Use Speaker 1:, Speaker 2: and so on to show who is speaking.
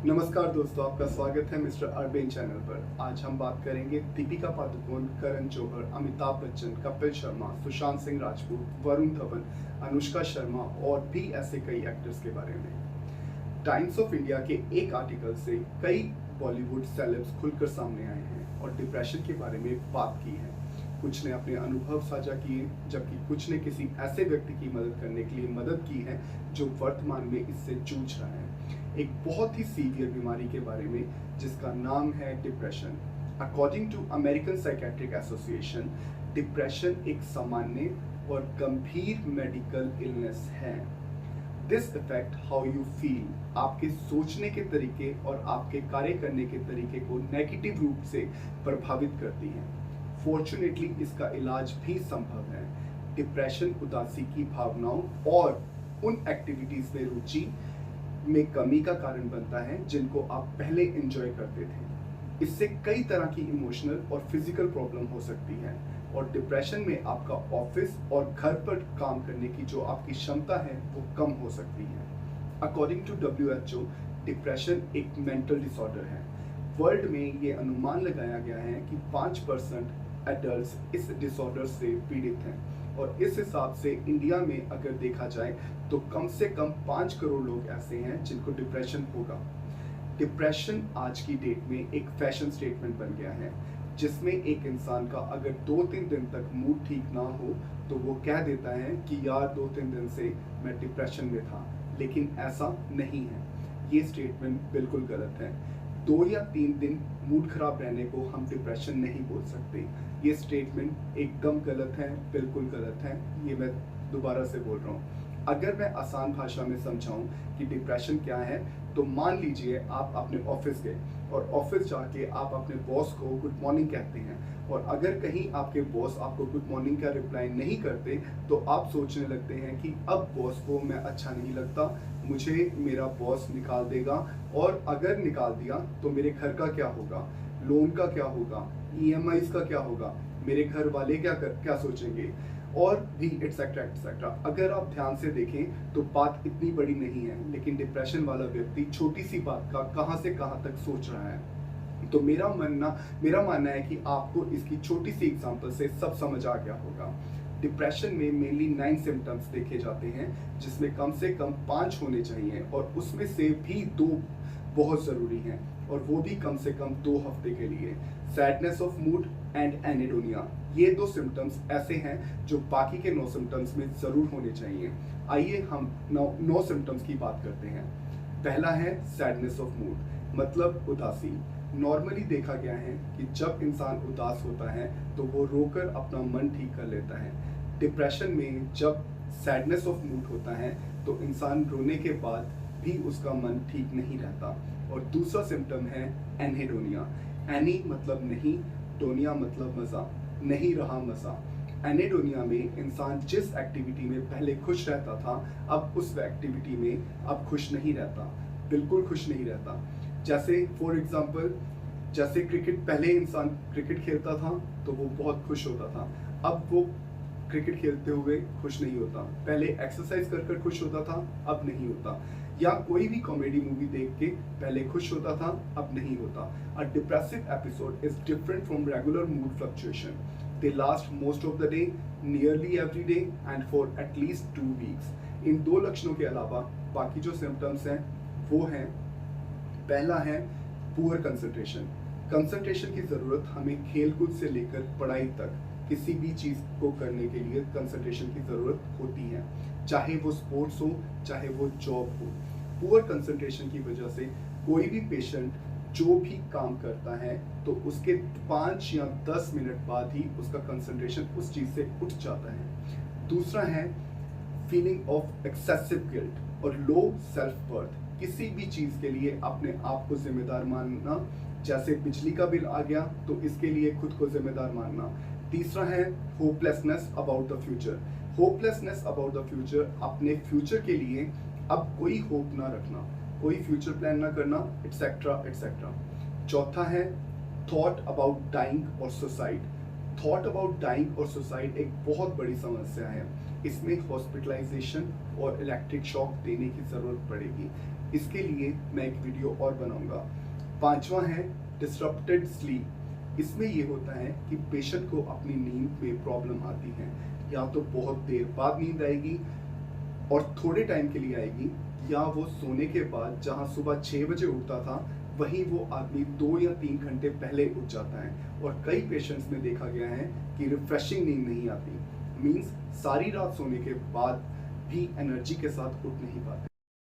Speaker 1: नमस्कार दोस्तों, आपका स्वागत है मिस्टर अरबेन चैनल पर। आज हम बात करेंगे दीपिका पादुकोण, करण जौहर, अमिताभ बच्चन, कपिल शर्मा, सुशांत सिंह राजपूत, वरुण धवन, अनुष्का शर्मा और भी ऐसे कई एक्टर्स के बारे में। टाइम्स ऑफ इंडिया के एक आर्टिकल से कई बॉलीवुड सेलेब्स खुलकर सामने आए हैं और डिप्रेशन के बारे में बात की है। कुछ ने अपने अनुभव साझा किए, जबकि कुछ ने किसी ऐसे व्यक्ति की मदद करने के लिए मदद की है जो वर्तमान में इससे जूझ रहा है, एक बहुत ही सीवियर बीमारी के बारे में जिसका नाम है depression. According to American psychiatric association, depression एक सामान्य और गंभीर मेडिकल इलनेस है। This effect how you feel, आपके सोचने के तरीके और आपके कार्य करने के तरीके को नेगेटिव रूप से प्रभावित करती है। फॉर्चुनेटली इसका इलाज भी संभव है। डिप्रेशन उदासी की भावनाओं और उन एक्टिविटीज में रुचि में कमी का कारण बनता है जिनको आप पहले एंजॉय करते थे। इससे कई तरह की इमोशनल और फिजिकल प्रॉब्लम हो सकती है और डिप्रेशन में आपका ऑफिस और घर पर काम करने की जो आपकी क्षमता है वो कम हो सकती है। अकॉर्डिंग टू WHO, डिप्रेशन एक मेंटल डिसऑर्डर है। वर्ल्ड में ये अनुमान लगाया गया है कि 5% एडल्ट्स इस डिसऑर्डर से पीड़ित हैं और इस हिसाब से इंडिया में अगर देखा जाए तो कम से कम 5 करोड़ लोग ऐसे हैं जिनको डिप्रेशन होगा। डिप्रेशन आज की डेट में एक फैशन स्टेटमेंट बन गया है, जिसमें एक इंसान का अगर 2-3 दिन तक मूड ठीक ना हो तो वो कह देता है कि यार 2-3 दिन से मैं डिप्रेशन में था, लेकिन ऐसा नहीं है। ये स्टेटमेंट बिल्कुल गलत है। 2 या 3 दिन मूड खराब रहने को हम डिप्रेशन नहीं बोल सकते। ये स्टेटमेंट एकदम गलत है, बिल्कुल गलत है। ये मैं दोबारा से बोल रहा हूँ। अगर मैं आसान भाषा में समझाऊं कि डिप्रेशन क्या है, तो मान लीजिए आप अपने ऑफिस गए और ऑफिस जाके आप अपने बॉस को गुड मॉर्निंग कहते हैं और अगर कहीं आपके बॉस आपको गुड मॉर्निंग का रिप्लाई नहीं करते तो आप सोचने लगते हैं कि अब बॉस को मैं अच्छा नहीं लगता, मुझे मेरा बॉस निकाल देगा और अगर निकाल दिया तो मेरे घर का क्या होगा, लोन का क्या होगा, EMIs का क्या होगा, मेरे घर वाले क्या सोचेंगे और भी एटसेट्रा एटसेट्रा। अगर आप ध्यान से देखें तो बात इतनी बड़ी नहीं है, लेकिन डिप्रेशन वाला व्यक्ति छोटी सी बात का कहां से कहां तक सोच रहा है। तो मेरा मानना है कि आपको इसकी छोटी सी एग्जांपल से सब समझ आ गया होगा। डिप्रेशन में मेनली 9 सिम्टम्स देखे जाते हैं, जिसमें कम से कम 5 होने चाहिए और उसमें से भी 2 बहुत ज़रूरी हैं और वो भी कम से कम 2 हफ्ते के लिए। सैडनेस ऑफ मूड एंड एनेडोनिया, ये 2 सिम्टम्स ऐसे हैं जो बाकी के 9 सिम्टम्स में ज़रूर होने चाहिए। आइए हम 9 सिम्टम्स की बात करते हैं। पहला है सैडनेस ऑफ मूड, मतलब उदासी। नॉर्मली देखा गया है कि जब इंसान उदास होता है तो वो रोकर अपना मन ठीक कर लेता है। डिप्रेशन में जब सैडनेस ऑफ मूड होता है तो इंसान रोने के बाद भी उसका मन ठीक नहीं रहता। और दूसरा सिम्टम है एनहेडोनिया। एनी मतलब नहीं, डोनिया मतलब मज़ा, नहीं रहा मज़ा। एनेडोनिया में इंसान जिस एक्टिविटी में पहले खुश रहता था, अब उस एक्टिविटी में अब खुश नहीं रहता, बिल्कुल खुश नहीं रहता। जैसे फॉर एग्जांपल, जैसे क्रिकेट, पहले इंसान क्रिकेट खेलता था तो वो बहुत खुश होता था, अब वो क्रिकेट खेलते हुए खुश नहीं होता। पहले एक्सरसाइज कर कर खुश होता था, अब नहीं होता। या कोई भी कॉमेडी मूवी देख के पहले खुश होता था, अब नहीं होता। A depressive episode is different from regular mood fluctuation. They last most of the day, nearly every day and for at least 2 weeks. इन 2 लक्षणों के अलावा बाकी जो सिम्टम्स हैं वो हैं, पहला है पुअर कंसंट्रेशन। कंसंट्रेशन की ज़रूरत हमें खेलकूद से लेकर पढ़ाई तक किसी भी चीज़ को करने के लिए कंसंट्रेशन की ज़रूरत होती है, चाहे वो स्पोर्ट्स हो चाहे वो जॉब हो। पुअर कंसंट्रेशन की वजह से कोई भी पेशेंट जो भी काम करता है तो उसके 5 या 10 मिनट बाद ही उसका कंसंट्रेशन उस चीज़ से उठ जाता है। दूसरा है फीलिंग ऑफ एक्सेसिव गिल्ट और लो सेल्फ वर्थ। किसी भी चीज़ के लिए अपने आप को जिम्मेदार मानना, जैसे बिजली का बिल आ गया तो इसके लिए खुद को जिम्मेदार मानना। तीसरा है hopelessness about the future. Hopelessness about the future, अपने फ्यूचर के लिए अब कोई होप ना रखना, कोई फ्यूचर प्लान ना करना, एटसेट्रा एटसेट्रा। चौथा है थॉट अबाउट डाइंग और सुसाइड। थॉट अबाउट डाइंग और सुसाइड एक बहुत बड़ी समस्या है। इसमें हॉस्पिटलाइजेशन और इलेक्ट्रिक शॉक देने की ज़रूरत पड़ेगी। इसके लिए मैं एक वीडियो और बनाऊंगा। पांचवा है डिसरप्टेड स्लीप। इसमें ये होता है कि पेशेंट को अपनी नींद में प्रॉब्लम आती है, या तो बहुत देर बाद नींद आएगी और थोड़े टाइम के लिए आएगी, या वो सोने के बाद जहां सुबह 6 बजे उठता था वहीं वो आदमी 2 या 3 घंटे पहले उठ जाता है। और कई पेशेंट्स में देखा गया है कि रिफ्रेशिंग नींद नहीं आती, मीन्स सारी रात सोने के बाद भी एनर्जी के साथ उठ नहीं पाते।